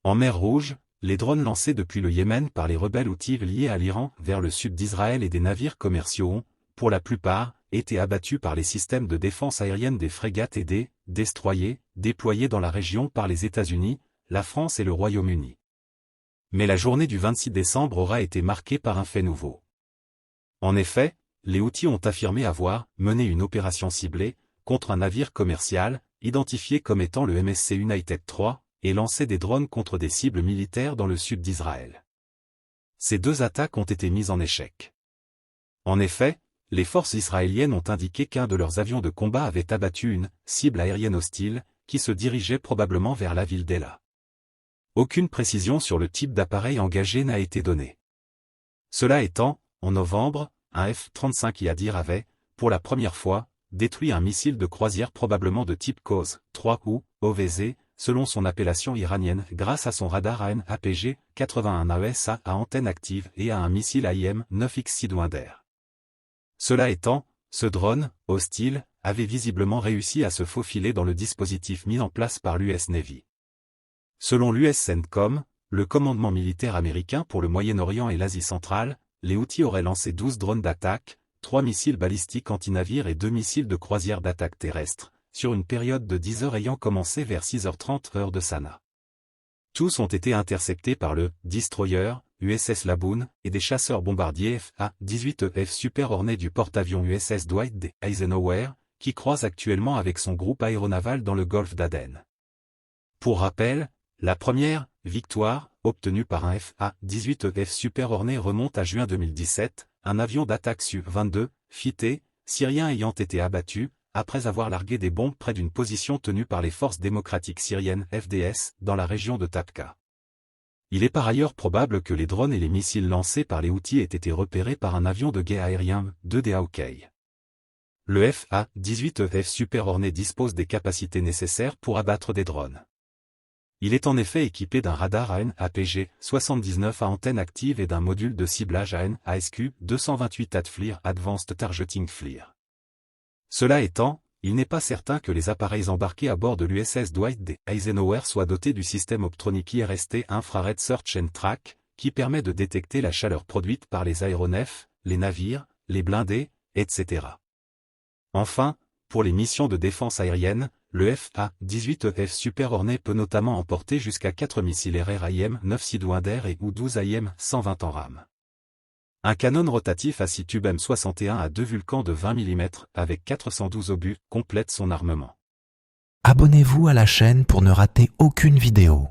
En mer Rouge, les drones lancés depuis le Yémen par les rebelles houthis liés à l'Iran vers le sud d'Israël et des navires commerciaux ont, pour la plupart, été abattus par les systèmes de défense aérienne des frégates et des destroyers déployés dans la région par les États-Unis, la France et le Royaume-Uni. Mais la journée du 26 décembre aura été marquée par un fait nouveau. En effet, les Houthis ont affirmé avoir mené une opération ciblée contre un navire commercial, identifié comme étant le MSC United III, et lancé des drones contre des cibles militaires dans le sud d'Israël. Ces deux attaques ont été mises en échec. En effet, les forces israéliennes ont indiqué qu'un de leurs avions de combat avait abattu une cible aérienne hostile, qui se dirigeait probablement vers la ville d'Ela. Aucune précision sur le type d'appareil engagé n'a été donnée. Cela étant, en novembre, un F-35 Yadir avait, pour la première fois, détruit un missile de croisière probablement de type COS-3 ou OVZ, selon son appellation iranienne, grâce à son radar AN/APG-81 AESA à antenne active et à un missile AIM-9X Sidoinder. Cela étant, ce drone, hostile, avait visiblement réussi à se faufiler dans le dispositif mis en place par l'US Navy. Selon l'US CENTCOM, le commandement militaire américain pour le Moyen-Orient et l'Asie centrale, les Houthis auraient lancé 12 drones d'attaque, 3 missiles balistiques anti-navires et 2 missiles de croisière d'attaque terrestre, sur une période de 10 heures ayant commencé vers 6h30 heure de Sanaa. Tous ont été interceptés par le destroyer USS Laboon et des chasseurs bombardiers FA-18F Super Hornet du porte-avions USS Dwight D. Eisenhower, qui croise actuellement avec son groupe aéronaval dans le golfe d'Aden. Pour rappel, la première victoire, obtenue par un FA-18F Super Hornet remonte à juin 2017, un avion d'attaque Su-22, FIT, syrien ayant été abattu, après avoir largué des bombes près d'une position tenue par les forces démocratiques syriennes FDS, dans la région de Tabqa. Il est par ailleurs probable que les drones et les missiles lancés par les Houthis aient été repérés par un avion de guet aérien, de Hawkeye. Le FA-18F Super Hornet dispose des capacités nécessaires pour abattre des drones. Il est en effet équipé d'un radar AN/APG-79 à antenne active et d'un module de ciblage AN/ASQ-228 ADFLIR Advanced Targeting FLIR. Cela étant, il n'est pas certain que les appareils embarqués à bord de l'USS Dwight D. Eisenhower soient dotés du système optronique IRST Infrared Search and Track, qui permet de détecter la chaleur produite par les aéronefs, les navires, les blindés, etc. Enfin, pour les missions de défense aérienne, le FA-18F Super Hornet peut notamment emporter jusqu'à 4 missiles RR-AIM-9 Sidoinder et ou 12 AIM-120 en rame. Un canon rotatif à 6 tubes M61 à 2 Vulcan de 20 mm avec 412 obus complète son armement. Abonnez-vous à la chaîne pour ne rater aucune vidéo.